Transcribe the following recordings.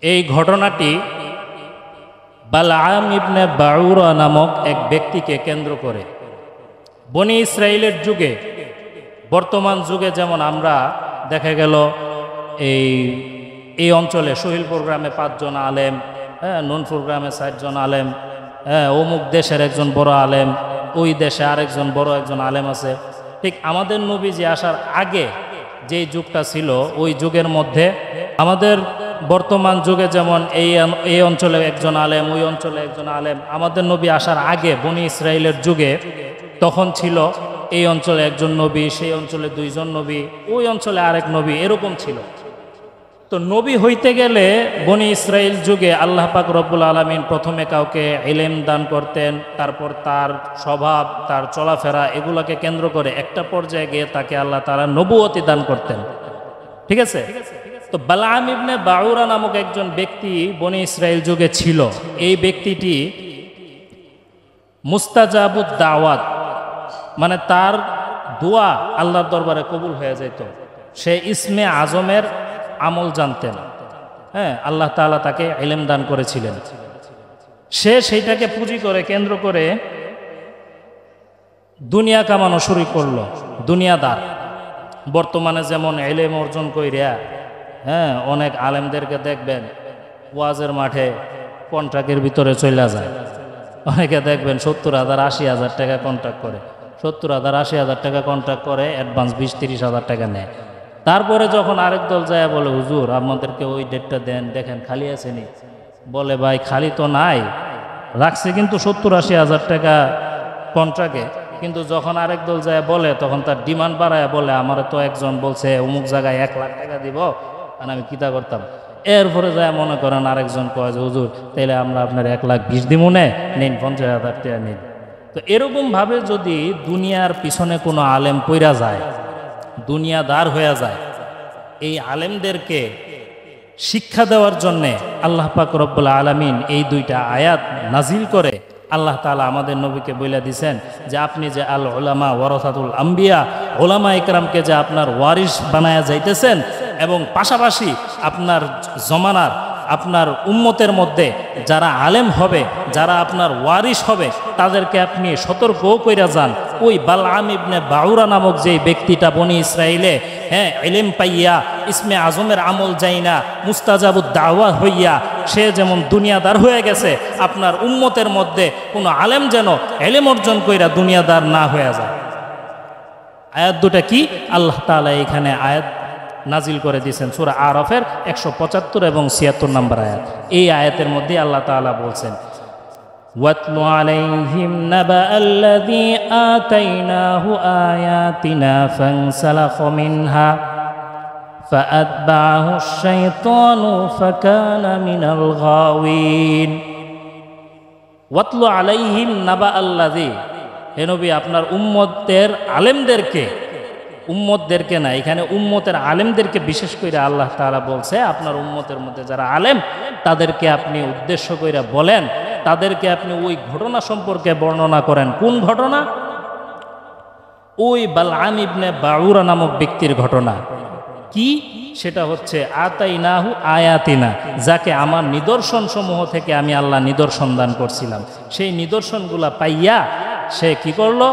এই ঘটনাটি বালআম ইবনে বাউরা নামক এক ব্যক্তিকে কেন্দ্র করে। বনি ইসরাইলের যুগে, বর্তমান যুগে যেমন আমরা দেখা গেল এই অঞ্চলে সহিল প্রোগ্রামে 5 জন আলেম, নুন প্রোগ্রামে 4 জন আলেম, অমুক দেশের একজন বড় আলেম, ওই দেশে আরেকজন বড় একজন আলেম আছে। ঠিক আমাদের নবীজি আসার আগে যেই যুগটা ছিল, ওই যুগের মধ্যে আমাদের বর্তমান যুগে যেমন এই অঞ্চলে একজন আলেম, ওই অঞ্চলে একজন আলেম, আমাদের নবী আসার আগে বনি ইসরাইলের যুগে তখন ছিল এই অঞ্চলে একজন নবী, সেই অঞ্চলে 2 জন নবী, ওই অঞ্চলে আরেক নবী, এরকম ছিল। তো নবী হইতে গেলে বনি ইসরাইল যুগে আল্লাহ পাক রব্বুল আলামিন প্রথমে কাউকে ইলম দান করতেন, তারপর তার স্বভাব, তার চলাফেরা এগুলাকে কেন্দ্র করে একটা পর্যায়ে গিয়ে তাকে আল্লাহ তাআলা নবুয়তি দান করতেন। ঠিক আছে? তো বালআম ইবনে বাউরা নামক একজন ব্যক্তি বনি ইসরাইল যুগে ছিল। এই ব্যক্তিটি মুস্তাজাবুদ দাওয়াত, মানে তার দোয়া আল্লাহর দরবারে কবুল হয়ে যেত। সে ইসমে আজমের আমল জানতেন। আল্লাহ তাআলা তাকে ইলম দান করেছিলেন। সে সেইটাকে পুঁজি করে, কেন্দ্র করে দুনিয়া কামানো শুরু করলো। দুনিয়াদার বর্তমানে যেমন ইলম অর্জন কইরা অনেক আলেমদেরকে দেখবেন ওয়াজের মাঠে কন্ট্রাক্টের ভিতরে চলে যায়। অনেকে দেখবেন 70,000 80,000 টাকা কন্ট্রাক্ট করে, 70,000 80,000 টাকা কন্ট্রাক্ট করে, অ্যাডভান্স 20-30,000 টাকা নেয়। তারপরে যখন আরেক দল যায় বলে, হুজুর আমাদেরকে ওই ডেটটা দেন, দেখেন খালি আছেনি। বলে, ভাই খালি তো নাই, রাখছে কিন্তু 70-80,000 টাকা কন্ট্রাক্টে। কিন্তু যখন আরেক দল যায় বলে, তখন তার ডিমান্ড বাড়ায় বলে, আমার তো একজন বলছে অমুক জায়গায় 1 লাখ টাকা দিব, আর আমি কিতা করতাম। এরপরে যায় মনে করেন আরেকজন কয় যে, হুজুর তাইলে আমরা আপনার 1,20,000 দিব, নিন 50,000 টাকা নিন। তো এরকমভাবে যদি দুনিয়ার পিছনে কোনো আলেম পইরা যায়, দুনিয়াদার হয়ে যায়, এই আলেমদেরকে শিক্ষা দেওয়ার জন্যে আল্লাহ পাক রব্বুল আলামিন এই 2টা আয়াত নাজিল করে আল্লাহ তাআলা আমাদের নবীকে বলে দিয়েছেন যে, আপনি যে আল উলামা ওয়ারাসাতুল আম্বিয়া, ওলামা ইকরামকে যে আপনার ওয়ারিস বানায়া যাইতেছেন, এবং পাশাপাশি আপনার জমানার, আপনার উম্মতের মধ্যে যারা আলেম হবে, যারা আপনার ওয়ারিস হবে, তাদেরকে আপনি সতর্কও কইরা যান। ওই বালআম ইবনে বাউরা নামক যে ব্যক্তিটা বনি ইসরাইলে ইলম পাইয়া ইসমে আজমের আমল যাইনা মুস্তাজাবুদ দাওয়া হইয়া সে যেমন দুনিয়াদার হয়ে গেছে, আপনার উম্মতের মধ্যে কোনো আলেম যেন ইলম অর্জন কইরা দুনিয়াদার না হয়ে যায়। আয়াত 2টা কি? আল্লাহ তাআলা এখানে আয়াত নাজিল করে দিয়েছেন সূরা আরাফের 175 এবং 76 নম্বর আয়াত। এই আয়াতের মধ্যে আল্লাহ তাআলা বলছেন, ওয়াতলু আলাইহিম নাবাআল্লাযী আতাইনাহু আয়াতিনা ফানসালাখা মিনহা ফাআতবাআহু আশ-শাইতানু ফাকানা মিনাল গাওয়িন। ওয়াতলু আলাইহিম নাবাআল্লাযী, হে নবী আপনার উম্মতের আলেমদেরকে, উম্মতদেরকে না, এখানে উম্মতের আলেমদেরকে বিশেষ করে আল্লাহ তাআলা বলছে, আপনার উম্মতের মধ্যে যারা আলেম তাদেরকে আপনি উদ্দেশ্য করে বলেন, তাদেরকে আপনি ওই ঘটনা সম্পর্কে বর্ণনা করেন। কোন ঘটনা? ওই বালআম ইবনে বাউরা নামক ব্যক্তির ঘটনা। কি? সেটা হচ্ছে আতাইনাহু আয়াতিনা, যাকে আমার নিদর্শন সমূহ থেকে আমি আল্লাহ নিদর্শন দান করছিলাম। সেই নিদর্শনগুলা পাইয়া সে কি করলো?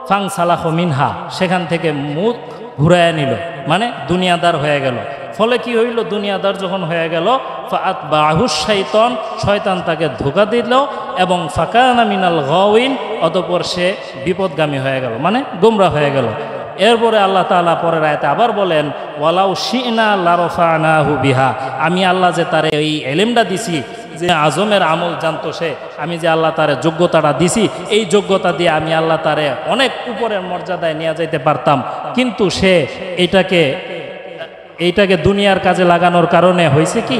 ফানসালাখা মিনহা, সেখান থেকে মুখ ঘুরাইয়া নিল, মানে দুনিয়াদার হয়ে গেল। ফলে কি হইল? দুনিয়াদার যখন হয়ে গেল, ফাআতবাআহু শাইতান, শয়তান তাকে ধোঁকা দিল, এবং ফাকানা মিনাল গাওয়িন, অতঃপর সে বিপদগামী হয়ে গেল, মানে গোমরা হয়ে গেল। এরপরে আল্লাহ তাআলা পরের আয়াতে আবার বলেন, ওয়ালাউ শি'না লারফা'নাহু বিহা, আমি আল্লাহ যে তারে এই ইলমটা দিছি, যে আজমের আমল জানতো সে, আমি যে আল্লাহ তারে যোগ্যতাটা দিছি, এই যোগ্যতা দিয়ে আমি আল্লাহ তারে অনেক উপরের মর্যাদায় নিয়ে যাইতে পারতাম, কিন্তু সে এইটাকে দুনিয়ার কাজে লাগানোর কারণে হয়েছে কি?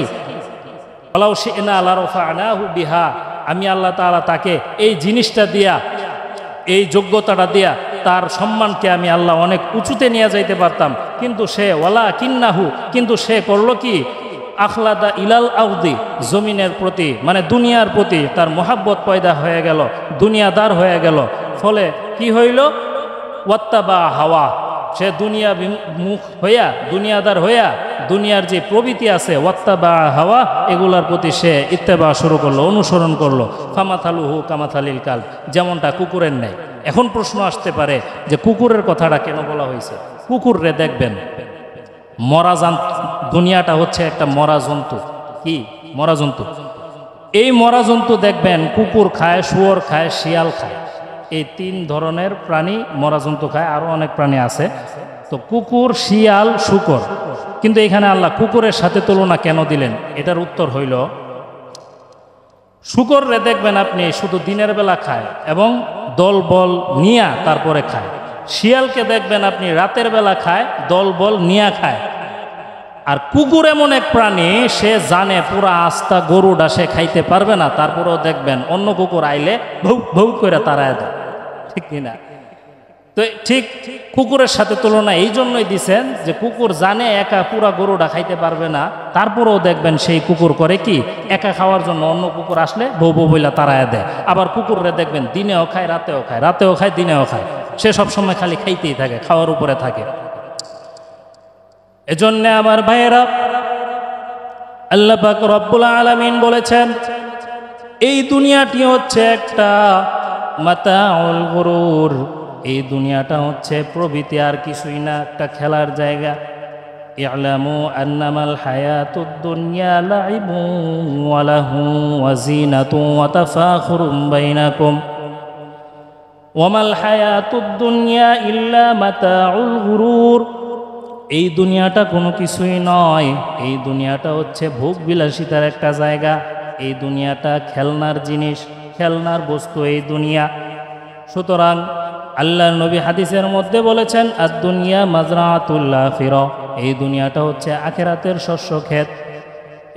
ওয়ালাউ শি'না লারফা'নাহু বিহা, আমি আল্লাহ তাআলা তাকে এই জিনিসটা দিয়া, এই যোগ্যতাটা দিয়া তার সম্মানকে আমি আল্লাহ অনেক উঁচুতে নিয়ে যাইতে পারতাম, কিন্তু সে ওয়ালাকিন্নাহু, কিন্তু সে করলো কি? আখলাদা ইলাল আরদি, জমিনের প্রতি, মানে দুনিয়ার প্রতি তার মোহাব্বত পয়দা হয়ে গেল, দুনিয়াদার হয়ে গেল। ফলে কি হইল? ওয়াত্তাবা হাওয়া, সে দুনিয়া মুখ হইয়া, দুনিয়াদার হইয়া দুনিয়ার যে প্রবৃত্তি আছে ওয়াত্তাবা হাওয়া, এগুলার প্রতি সে ইত্তেবা শুরু করলো, অনুসরণ করলো। ফামাথালুহু কামাথালিল কাল, যেমনটা কুকুরের নেয়। এখন প্রশ্ন আসতে পারে যে কুকুরের কথাটা কেন বলা হয়েছে? কুকুররে দেখবেন মরা দুনিয়াটা হচ্ছে একটা মরা জন্তু। কি মরা জন্তু? এই মরা জন্তু দেখবেন কুকুর খায়, শুয়োর খায়, শিয়াল খায়। এই 3 ধরনের প্রাণী মরা জন্তু খায়, আরও অনেক প্রাণী আছে। তো কুকুর, শিয়াল, শূকর, কিন্তু এখানে আল্লাহ কুকুরের সাথে তুলনা কেন দিলেন? এটার উত্তর হইল, শূকররে দেখবেন আপনি শুধু দিনের বেলা খায় এবং দল বল নিয়া তারপরে খায়। শিয়ালকে দেখবেন আপনি রাতের বেলা খায়, দল বল নিয়া খায়। আর কুকুর এমন এক প্রাণী, সে জানে পুরা আস্তা গরুটা সে খাইতে পারবে না, তারপরেও দেখবেন অন্য কুকুর আইলে ভৌ ভৌ করে তাড়ায় দেয়। ঠিক কিনা? তো ঠিক কুকুরের সাথে তুলনা এই জন্যই দিছেন যে কুকুর জানে একা পুরা গরুটা খাইতে পারবে না, তারপরেও দেখবেন সেই কুকুর করে কি, একা খাওয়ার জন্য অন্য কুকুর আসলে ভৌ ভৌ বইলা তাড়ায় দেয়। আবার কুকুররে দেখবেন দিনেও খায়, রাতেও খায়, রাতেও খায়, দিনেও খায়। সে সবসময় খালি খাইতেই থাকে, খাওয়ার উপরে থাকে। এজন্য আমার ভাইয়েরা, আল্লাহ পাক রব্বুল আলামিন বলেছেন এই দুনিয়াটি হচ্ছে একটা মাতাউল গুরুর, এই দুনিয়াটা হচ্ছে প্রবৃত্তি, আর কিছুই না, একটা খেলার জায়গা। ই'লামু আন্নামাল হায়াতুদ দুনিয়া লাইবুন ওয়া লাহু ওয়া যিনাতুন ওয়া তাফাখুরুম বাইনাকুম ওয়া মাল হায়াতুদ দুনিয়া ইল্লা মাতাউল গুরুর। এই দুনিয়াটা কোনো কিছুই নয়, এই দুনিয়াটা হচ্ছে ভোগ বিলাসিতার একটা জায়গা। এই দুনিয়াটা খেলনার জিনিস, খেলনার বস্তু এই দুনিয়া। সুতরাং আল্লাহর নবী হাদিসের মধ্যে বলেছেন আদ-দুনিয়া মাজরাতুল আখিরা, এই দুনিয়াটা হচ্ছে আখিরাতের শস্য ক্ষেত।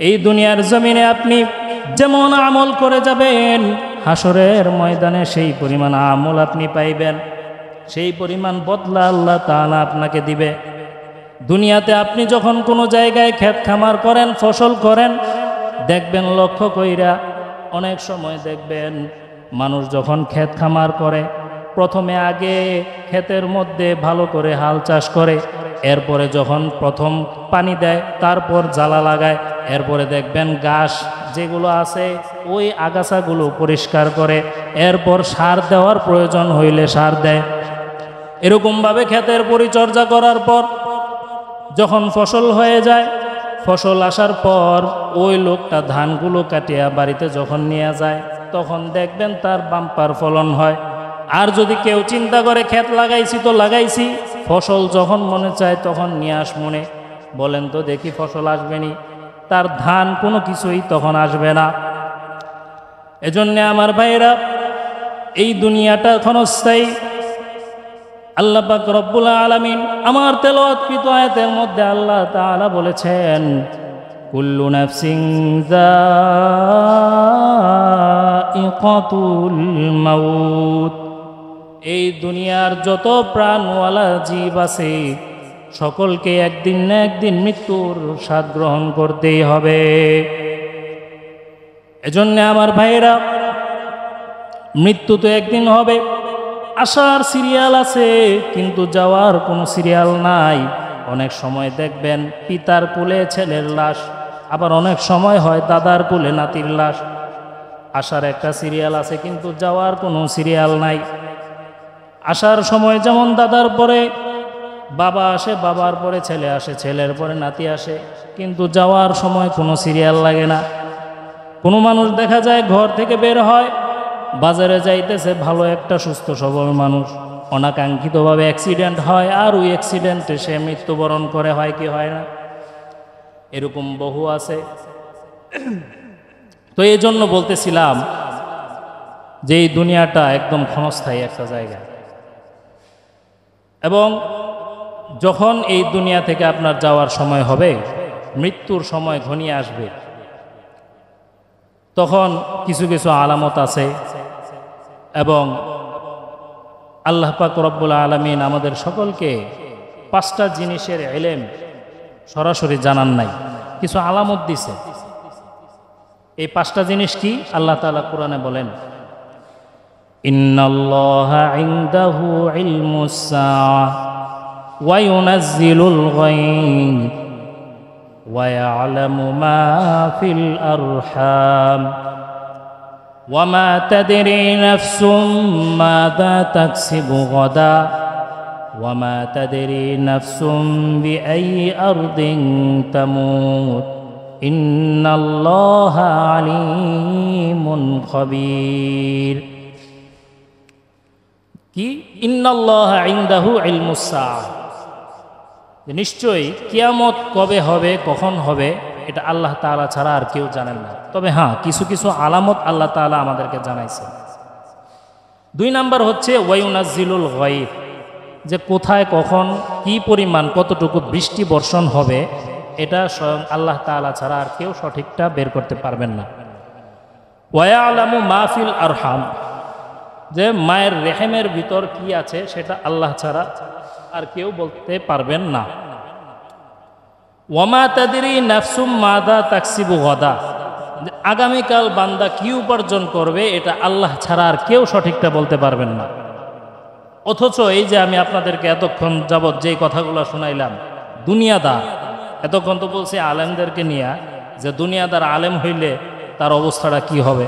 এই দুনিয়ার জমিনে আপনি যেমন আমল করে যাবেন, হাসরের ময়দানে সেই পরিমাণ আমল আপনি পাইবেন, সেই পরিমাণ বদলা আল্লাহ তাআলা আপনাকে দিবে। দুনিয়াতে আপনি যখন কোনো জায়গায় ক্ষেত খামার করেন, ফসল করেন, দেখবেন লক্ষ্য কইরা অনেক সময় দেখবেন মানুষ যখন ক্ষেত খামার করে, প্রথমে আগে ক্ষেতের মধ্যে ভালো করে হাল চাষ করে, এরপরে যখন প্রথম পানি দেয়, তারপর জ্বালা লাগায়, এরপরে দেখবেন ঘাস যেগুলো আছে ওই আগাছাগুলো পরিষ্কার করে, এরপর সার দেওয়ার প্রয়োজন হইলে সার দেয়। এরকমভাবে ক্ষেতের পরিচর্যা করার পর যখন ফসল হয়ে যায়, ফসল আসার পর ওই লোকটা ধানগুলো কাটিয়া বাড়িতে যখন নিয়ে যায়, তখন দেখবেন তার বাম্পার ফলন হয়। আর যদি কেউ চিন্তা করে ক্ষেত লাগাইছি তো লাগাইছি, ফসল যখন মনে চায় তখন নিয়ে আস মনে, বলেন তো দেখি ফসল আসবেনি, তার ধান কোনো কিছুই তখন আসবে না। এজন্য আমার ভাইরা, এই দুনিয়াটা ক্ষণস্থায়ী। আল্লাহ পাক রব্বুল আলামিন আমার তেলাওয়াতকৃত আয়াতের মধ্যে আল্লাহ তাআলা বলেছেন কুল্লু নাফসিন যায়িকাতুল মাউত, এই দুনিয়ার যত প্রাণওয়ালা জীব আছে সকলকে একদিন না একদিন মৃত্যুর স্বাদ গ্রহণ করতেই হবে। এজন্য আমার ভাইয়েরা, মৃত্যু তো একদিন হবে, আসার সিরিয়াল আছে কিন্তু যাওয়ার কোনো সিরিয়াল নাই। অনেক সময় দেখবেন পিতার কোলে ছেলের লাশ, আবার অনেক সময় হয় দাদার কোলে নাতির লাশ। আসার একটা সিরিয়াল আছে কিন্তু যাওয়ার কোনো সিরিয়াল নাই। আসার সময় যেমন দাদার পরে বাবা আসে, বাবার পরে ছেলে আসে, ছেলের পরে নাতি আসে, কিন্তু যাওয়ার সময় কোনো সিরিয়াল লাগে না। কোনো মানুষ দেখা যায় ঘর থেকে বের হয়, বাজারে যাইতেছে, ভালো একটা সুস্থ সবল মানুষ, অনাকাঙ্ক্ষিতভাবে অ্যাক্সিডেন্ট হয়, আর ওই অ্যাক্সিডেন্টে সে মৃত্যুবরণ করে, হয় কি হয় না? এরকম বহু আছে। তো এই জন্য বলতেছিলাম যে এই দুনিয়াটা একদম ক্ষণস্থায়ী একটা জায়গা, এবং যখন এই দুনিয়া থেকে আপনার যাওয়ার সময় হবে, মৃত্যুর সময় ঘনিয়ে আসবে, তখন কিছু কিছু আলামত আছে। এবং আল্লাহ পাক রব্বুল আলামিন আমাদের সকলকে 5টা জিনিসের ইলম সরাসরি জানান নাই, কিছু আলামত দিছে। এই 5টা জিনিস কি? আল্লাহ তাআলা কোরআনে বলেন ইন্নাল্লাহা ইনদাহু ইলমুস সাআহ ওয়া ইউনাজ্জিলুল গায়ব ويعلم ما في الأرحام وما تدري نفس ماذا تكسب غدا وما تدري نفس بأي أرض تموت إن الله عليم خبير কি ইন্নাল্লাহ ইনদাহু ইলমুস সাআহ, নিশ্চয়ই কিয়ামত কবে হবে কখন হবে এটা আল্লাহ তাআলা ছাড়া আর কেউ জানেন না। তবে হ্যাঁ, কিছু কিছু আলামত আল্লাহ তাআলা আমাদেরকে জানাইছেন। 2 নাম্বার হচ্ছে ওয়ায়ুনাজ্জিলুল গায়ব, যে কোথায় কখন কি পরিমাণ কতটুকু বৃষ্টি বর্ষণ হবে এটা স্বয়ং আল্লাহ তাআলা ছাড়া আর কেউ সঠিকটা বের করতে পারবেন না। ওয়ায়ালামু মা ফিল আরহাম, যে মায়ের রেহেমের ভিতর কি আছে সেটা আল্লাহ ছাড়া আর কেউ বলতে পারবেন না। ওয়ামা তাদরি নাফসুম মাদা তাকসিবু গাদা, আগামীকাল বান্দা কি উপার্জন করবে এটা আল্লাহ ছাড়া আর কেউ সঠিকটা বলতে পারবেন না। অথচ এই যে আমি আপনাদেরকে এতক্ষণ যাবৎ যেই কথাগুলো শুনাইলাম, দুনিয়াদার, এতক্ষণ তো বলছি আলেমদেরকে নিয়ে, যে দুনিয়াদার আলেম হইলে তার অবস্থাটা কি হবে,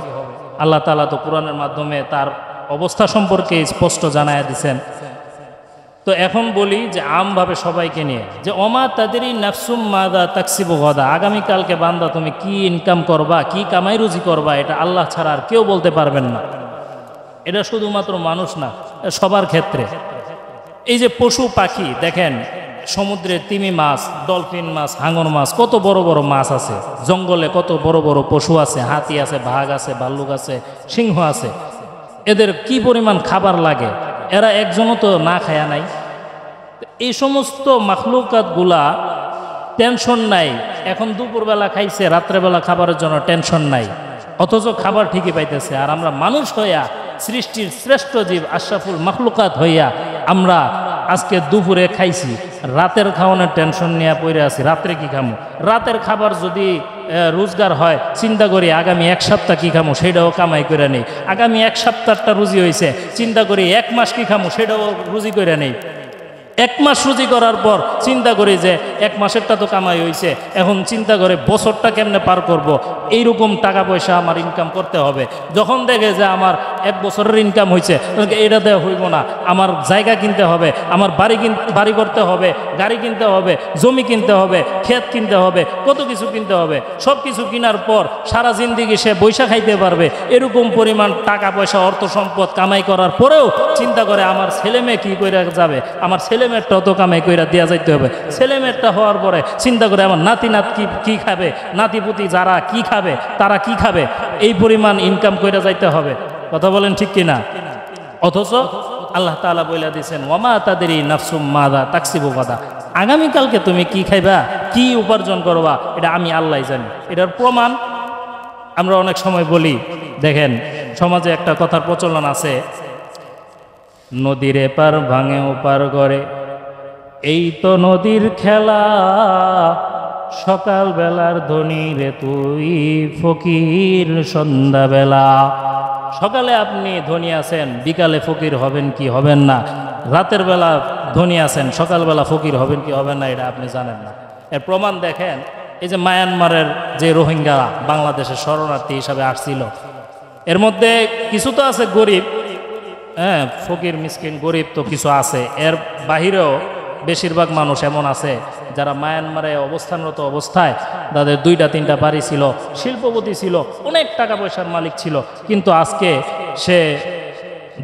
আল্লাহ তাআলা তো কোরআনের মাধ্যমে তার অবস্থা সম্পর্কে স্পষ্ট জানায়া দিছেন। তো এখন বলি যে আমভাবে সবাইকে নিয়ে, যে ওমা তাদেরই নাফসুম মাদা তাকসিবু গাদা, আগামীকালকে বান্দা তুমি কি ইনকাম করবা, কি কামাই রুজি করবা, এটা আল্লাহ ছাড়া আর কেউ বলতে পারবেন না। এটা শুধুমাত্র মানুষ না, সবার ক্ষেত্রে। এই যে পশু পাখি দেখেন, সমুদ্রে তিমি মাছ, ডলফিন মাছ, হাঙর মাছ, কত বড় বড় মাছ আছে, জঙ্গলে কত বড় বড় পশু আছে, হাতি আছে, বাঘ আছে, ভাল্লুক আছে, সিংহ আছে, এদের কি পরিমাণ খাবার লাগে, এরা একজনও তো না খায়া নাই। এই সমস্ত মাখলুকাতগুলা টেনশন নাই, এখন দুপুরবেলা খাইছে, রাত্রেবেলা খাবারের জন্য টেনশন নাই, অথচ খাবার ঠিকই পাইতেছে। আর আমরা মানুষ হইয়া, সৃষ্টির শ্রেষ্ঠ জীব আশরাফুল মাখলুকাত হইয়া আমরা আজকে দুপুরে খাইছি, রাতের খাওয়ানোর টেনশন নিয়ে পড়ে আছি, রাত্রে কি খামো। রাতের খাবার যদি রোজগার হয়, চিন্তা করি আগামী 1 সপ্তাহ কি খামো সেটাও কামাই করে নেই। আগামী 1 সপ্তাহটা রুজি হয়েছে, চিন্তা করি 1 মাস কি খামো সেটাও রুজি করে নেই। 1 মাস রুজি করার পর চিন্তা করি যে 1 মাসেরটা তো কামাই হয়েছে, এখন চিন্তা করে বছরটা কেমনে পার করব, এইরকম টাকা পয়সা আমার ইনকাম করতে হবে। যখন দেখে যে আমার 1 বছরের ইনকাম হয়েছে, এটা দেওয়া হইব না, আমার জায়গা কিনতে হবে, আমার বাড়ি করতে হবে, গাড়ি কিনতে হবে, জমি কিনতে হবে, ক্ষেত কিনতে হবে, কত কিছু কিনতে হবে। সব কিছু কেনার পর সারা জিন্দিগি সে বৈশা খাইতে পারবে, এরকম পরিমাণ টাকা পয়সা অর্থ সম্পদ কামাই করার পরেও চিন্তা করে আমার ছেলে মেয়ে কী করে যাবে, আমার ছেলে মেয়েরটা তো কামাই কইরা দেওয়া যাইতে হবে। ছেলে মেয়েরটা হওয়ার পরে চিন্তা করে আমার নাতি কি খাবে, নাতিপুতি যারা কি খাবে, তারা কি খাবে, এই পরিমাণ ইনকাম কইরা যাইতে হবে। কথা বলেন ঠিক কিনা? অথচ আল্লাহ তাআলা বইলা দিয়েছেন ওয়ামা তাদেরই নাফসুম মাদা তাকসিবু গাদা, আগামীকালকে তুমি কি খাইবা, কি উপার্জন করবা, এটা আমি আল্লাহ জানি। এটার প্রমাণ আমরা অনেক সময় বলি, দেখেন সমাজে একটা কথার প্রচলন আছে, নদীর এপার ভাঙে ওপার করে, এই তো নদীর খেলা, সকাল বেলার ধনী রে তুই ফকির সন্ধ্যাবেলা। সকালে আপনি ধনী আছেন, বিকালে ফকির হবেন কি হবেন না, রাতের বেলা ধনী আছেন, সকালবেলা ফকির হবেন কি হবেন না, এটা আপনি জানেন না। এর প্রমাণ দেখেন, এই যে মায়ানমারের যে রোহিঙ্গারা বাংলাদেশের শরণার্থী হিসাবে আসছিল, এর মধ্যে কিছু তো আছে গরিব, হ্যাঁ, ফকির মিসকিন গরিব তো কিছু আছে, এর বাহিরেও বেশিরভাগ মানুষ এমন আছে যারা মায়ানমারে অবস্থানরত অবস্থায় তাদের 2টা-3টা বাড়ি ছিল, শিল্পপতি ছিল, অনেক টাকা পয়সার মালিক ছিল, কিন্তু আজকে সে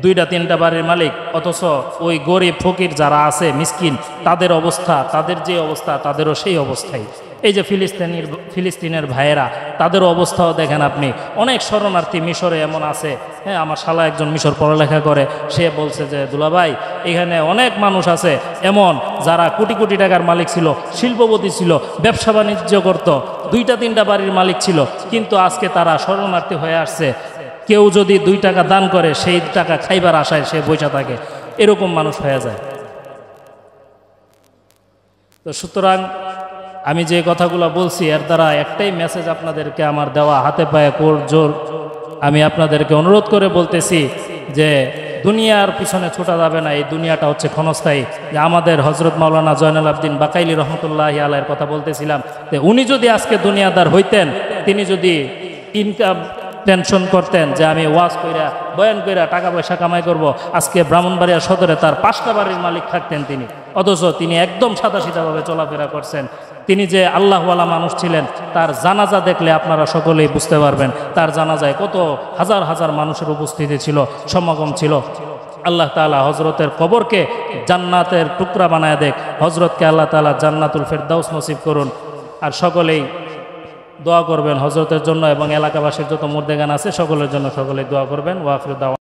2টা-3টা বাড়ির মালিক, অথচ ওই গরিব ফকির যারা আছে মিসকিন, তাদের অবস্থা, তাদের যে অবস্থা তাদেরও সেই অবস্থাই। এই যে ফিলিস্তিনের ভাইয়েরা, তাদেরও অবস্থাও দেখেন আপনি। অনেক শরণার্থী মিশরে এমন আছে, হ্যাঁ, আমার শালা একজন মিশর পড়ালেখা করে, সে বলছে যে দুলাভাই এখানে অনেক মানুষ আছে এমন যারা কোটি কোটি টাকার মালিক ছিল, শিল্পপতি ছিল, ব্যবসা বাণিজ্য করত, 2টা-3টা বাড়ির মালিক ছিল, কিন্তু আজকে তারা শরণার্থী হয়ে আসছে। কেউ যদি 2 টাকা দান করে, সেই টাকা খাইবার আশায় সে বসে থাকে, এরকম মানুষ হয়ে যায়। তো সুতরাং আমি যে কথাগুলো বলছি এর দ্বারা একটাই মেসেজ আপনাদেরকে আমার দেওয়া, হাতে পায়ে জোর আমি আপনাদেরকে অনুরোধ করে বলতেছি যে দুনিয়ার পিছনে ছোটা যাবে না, এই দুনিয়াটা হচ্ছে ক্ষণস্থায়ী। যে আমাদের হজরত মাওলানা জয়নুল আবদিন বাকাইলি রহমতুল্লাহি আলাইহির কথা বলতেছিলাম, যে উনি যদি আজকে দুনিয়াদার হইতেন, তিনি যদি ইনকাম টেনশন করতেন যে আমি ওয়াজ কইরা বয়ান কইরা টাকা পয়সা কামাই করব, আজকে ব্রাহ্মণবাড়িয়া সদরে তার 5টা বাড়ির মালিক থাকতেন তিনি। অথচ তিনি একদম সাদাসিধাভাবে চলাফেরা করছেন। তিনি যে আল্লাহওয়ালা মানুষ ছিলেন, তার জানাজা দেখলে আপনারা সকলেই বুঝতে পারবেন তার জানাজায় কত হাজার হাজার মানুষের উপস্থিতি ছিল, সমাগম ছিল। আল্লাহ তাআলা হজরতের কবরকে জান্নাতের টুকরা বানায় দেখ। হজরতকে আল্লাহ তাআলা জান্নাতুল ফেরদাউস নসিব করুন। আর সকলেই দোয়া করবেন হজরতের জন্য এবং এলাকাবাসীর যত মুর্দেগান আছে সকলের জন্য সকলেই দোয়া করবেন। ওয়া আখিরু দাওয়ানা।